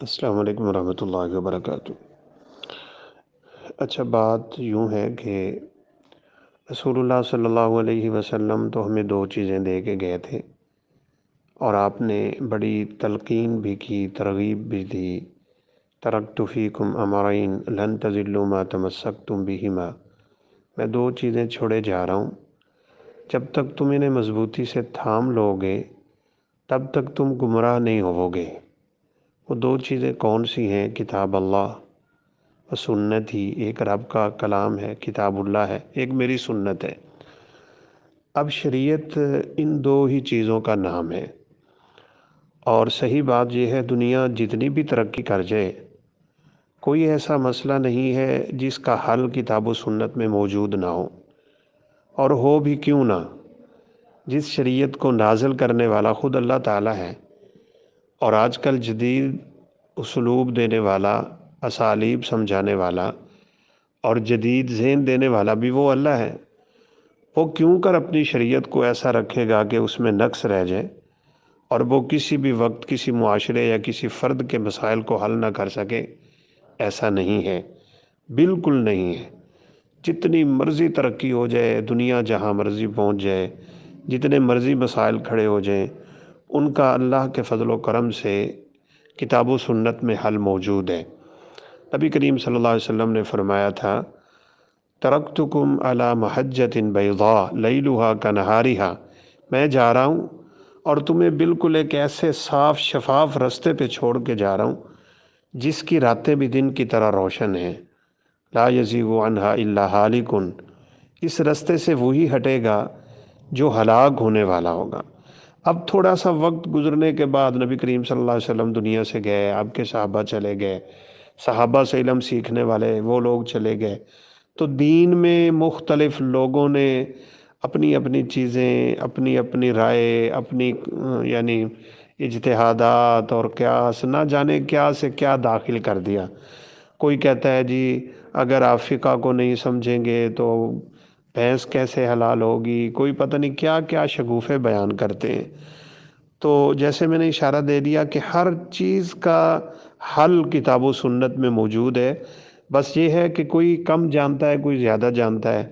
السلام علیکم ورحمۃ اللہ وبرکاتہ۔ اچھا، بات یوں ہے کہ رسول اللہ صلی اللہ علیہ وسلم تو ہمیں دو چیزیں دے کے گئے تھے، اور آپ نے بڑی تلقین بھی کی، ترغیب بھی دی۔ ترکت فیکم امرین لن تضلوا ما تمسکتم بہما، میں دو چیزیں چھوڑے جا رہا ہوں، جب تک تم انہیں مضبوطی سے تھام لو گے تب تک تم گمراہ نہیں ہوو گے۔ وہ دو چیزیں کون سی ہیں؟ کتاب اللہ و سنت ہی۔ ایک رب کا کلام ہے، کتاب اللہ ہے، ایک میری سنت ہے۔ اب شریعت ان دو ہی چیزوں کا نام ہے، اور صحیح بات یہ ہے، دنیا جتنی بھی ترقی کر جائے، کوئی ایسا مسئلہ نہیں ہے جس کا حل کتاب و سنت میں موجود نہ ہو، اور ہو بھی کیوں نہ۔ جس شریعت کو نازل کرنے والا خود اللہ تعالیٰ ہے، اور آج کل جدید اسلوب دینے والا، اسالیب سمجھانے والا اور جدید ذہن دینے والا بھی وہ اللہ ہے، وہ کیوں کر اپنی شریعت کو ایسا رکھے گا کہ اس میں نقص رہ جائے، اور وہ کسی بھی وقت کسی معاشرے یا کسی فرد کے مسائل کو حل نہ کر سکے؟ ایسا نہیں ہے، بالکل نہیں ہے۔ جتنی مرضی ترقی ہو جائے، دنیا جہاں مرضی پہنچ جائے، جتنے مرضی مسائل کھڑے ہو جائیں، ان کا اللہ کے فضل و کرم سے کتاب و سنت میں حل موجود ہے۔ نبی کریم صلی اللہ علیہ وسلم نے فرمایا تھا، ترکتکم علی محجۃ بیضاء لیلھا کنہارھا، میں جا رہا ہوں اور تمہیں بالکل ایک ایسے صاف شفاف رستے پہ چھوڑ کے جا رہا ہوں جس کی راتیں بھی دن کی طرح روشن ہیں، لا یزیغ عنہا الا ھالک، اس رستے سے وہی ہٹے گا جو ہلاک ہونے والا ہوگا۔ اب تھوڑا سا وقت گزرنے کے بعد نبی کریم صلی اللہ علیہ وسلم دنیا سے گئے، آپ کے صحابہ چلے گئے، صحابہ سے علم سیکھنے والے وہ لوگ چلے گئے، تو دین میں مختلف لوگوں نے اپنی اپنی چیزیں، اپنی اپنی رائے، اپنی یعنی اجتہادات اور قیاس، نہ جانے کیا سے کیا داخل کر دیا۔ کوئی کہتا ہے جی اگر آپ فقہ کو نہیں سمجھیں گے تو بھینس کیسے حلال ہوگی، کوئی پتہ نہیں کیا کیا شگوفے بیان کرتے ہیں۔ تو جیسے میں نے اشارہ دے دیا کہ ہر چیز کا حل کتاب و سنت میں موجود ہے، بس یہ ہے کہ کوئی کم جانتا ہے، کوئی زیادہ جانتا ہے۔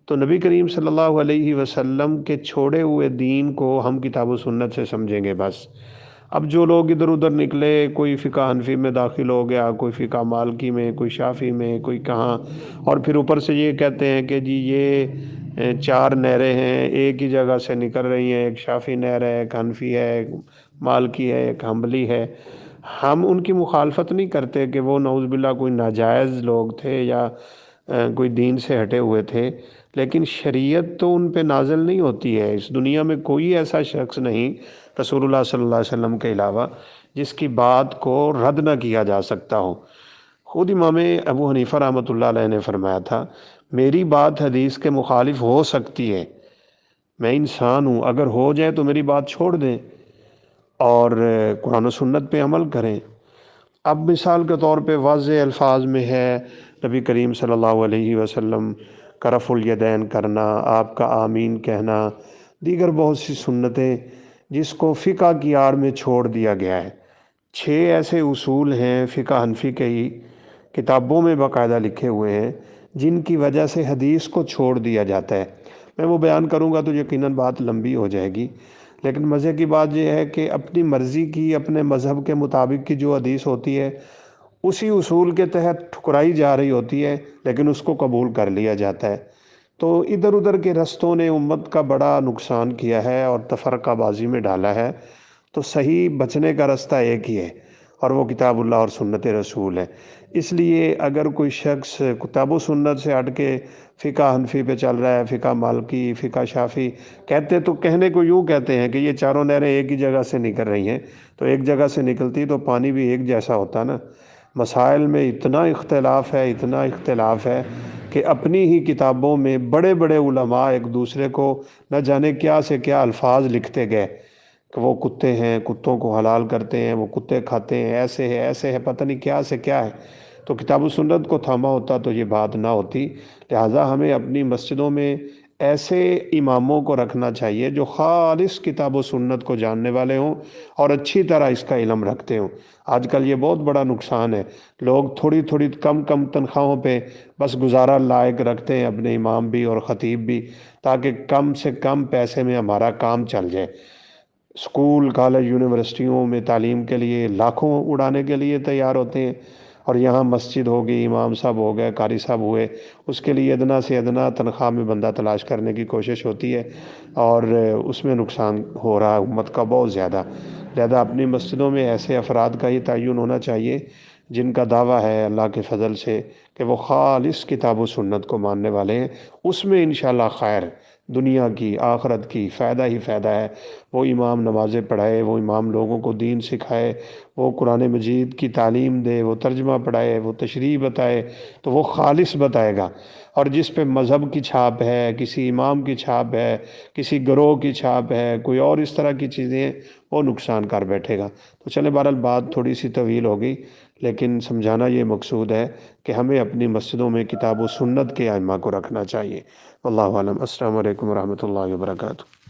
تو نبی کریم صلی اللہ علیہ وسلم کے چھوڑے ہوئے دین کو ہم کتاب و سنت سے سمجھیں گے بس۔ اب جو لوگ ادھر ادھر نکلے، کوئی فقہ حنفی میں داخل ہو گیا، کوئی فقہ مالکی میں، کوئی شافعی میں، کوئی کہاں، اور پھر اوپر سے یہ کہتے ہیں کہ جی یہ چار نہریں ہیں ایک ہی جگہ سے نکل رہی ہیں، ایک شافعی نہر ہے، ایک حنفی ہے، ایک مالکی ہے، ایک حنبلی ہے۔ ہم ان کی مخالفت نہیں کرتے کہ وہ نعوذ باللہ کوئی ناجائز لوگ تھے یا کوئی دین سے ہٹے ہوئے تھے، لیکن شریعت تو ان پہ نازل نہیں ہوتی ہے۔ اس دنیا میں کوئی ایسا شخص نہیں رسول اللہ صلی اللہ علیہ وسلم کے علاوہ جس کی بات کو رد نہ کیا جا سکتا ہو۔ خود امام ابو حنیفہ رحمۃ اللہ علیہ نے فرمایا تھا، میری بات حدیث کے مخالف ہو سکتی ہے، میں انسان ہوں، اگر ہو جائے تو میری بات چھوڑ دیں اور قرآن و سنت پہ عمل کریں۔ اب مثال کے طور پہ واضح الفاظ میں ہے، نبی کریم صلی اللہ علیہ وسلم کا رفع الیدین کرنا، آپ کا آمین کہنا، دیگر بہت سی سنتیں جس کو فقہ کی آڑ میں چھوڑ دیا گیا ہے۔ 6 ایسے اصول ہیں فقہ حنفی کے ہی کتابوں میں باقاعدہ لکھے ہوئے ہیں جن کی وجہ سے حدیث کو چھوڑ دیا جاتا ہے۔ میں وہ بیان کروں گا تو یقیناً بات لمبی ہو جائے گی، لیکن مزے کی بات یہ ہے کہ اپنی مرضی کی، اپنے مذہب کے مطابق کی جو حدیث ہوتی ہے اسی اصول کے تحت ٹھکرائی جا رہی ہوتی ہے، لیکن اس کو قبول کر لیا جاتا ہے۔ تو ادھر ادھر کے رستوں نے امت کا بڑا نقصان کیا ہے اور تفرقہ بازی میں ڈالا ہے۔ تو صحیح بچنے کا رستہ ایک ہی ہے، اور وہ کتاب اللہ اور سنت رسول ہے۔ اس لیے اگر کوئی شخص کتاب و سنت سے ہٹ کے فقہ حنفی پہ چل رہا ہے، فقہ مالکی، فقہ شافعی، کہنے کو یوں کہتے ہیں کہ یہ چاروں نہریں ایک ہی جگہ سے نکل رہی ہیں، تو ایک جگہ سے نکلتی تو پانی بھی ایک جیسا ہوتا نا۔ مسائل میں اتنا اختلاف ہے، اتنا اختلاف ہے کہ اپنی ہی کتابوں میں بڑے بڑے علماء ایک دوسرے کو نہ جانے کیا سے کیا الفاظ لکھتے گئے کہ وہ کتے ہیں، کتوں کو حلال کرتے ہیں، وہ کتے کھاتے ہیں، ایسے ہے، پتہ نہیں کیا سے کیا ہے۔ تو کتاب و سنت کو تھاما ہوتا تو یہ بات نہ ہوتی۔ لہٰذا ہمیں اپنی مسجدوں میں ایسے اماموں کو رکھنا چاہیے جو خالص کتاب و سنت کو جاننے والے ہوں اور اچھی طرح اس کا علم رکھتے ہوں۔ آج کل یہ بہت بڑا نقصان ہے، لوگ تھوڑی تھوڑی کم کم تنخواہوں پہ بس گزارا لائق رکھتے ہیں اپنے امام بھی اور خطیب بھی، تاکہ کم سے کم پیسے میں ہمارا کام چل جائے۔ اسکول کالج یونیورسٹیوں میں تعلیم کے لیے لاکھوں اڑانے کے لیے تیار ہوتے ہیں، اور یہاں مسجد ہوگی، امام صاحب ہو گئے، قاری صاحب ہوئے، اس کے لیے ادنا سے ادنا تنخواہ میں بندہ تلاش کرنے کی کوشش ہوتی ہے، اور اس میں نقصان ہو رہا ہے امت کا بہت زیادہ۔ لہذا اپنی مسجدوں میں ایسے افراد کا ہی تعین ہونا چاہیے جن کا دعویٰ ہے اللہ کے فضل سے کہ وہ خالص کتاب و سنت کو ماننے والے ہیں۔ اس میں انشاءاللہ خیر، دنیا کی آخرت کی فائدہ ہی فائدہ ہے۔ وہ امام نمازیں پڑھائے، وہ امام لوگوں کو دین سکھائے، وہ قرآن مجید کی تعلیم دے، وہ ترجمہ پڑھائے، وہ تشریح بتائے، تو وہ خالص بتائے گا۔ اور جس پہ مذہب کی چھاپ ہے، کسی امام کی چھاپ ہے، کسی گروہ کی چھاپ ہے، کوئی اور اس طرح کی چیزیں ہیں، وہ نقصان کر بیٹھے گا۔ تو چلے بہرحال بات تھوڑی سی طویل ہو گئی، لیکن سمجھانا یہ مقصود ہے کہ ہمیں اپنی مسجدوں میں کتاب و سنت کے ائمہ کو رکھنا چاہیے۔ واللہ اعلم۔ السلام علیکم ورحمۃ اللہ وبرکاتہ۔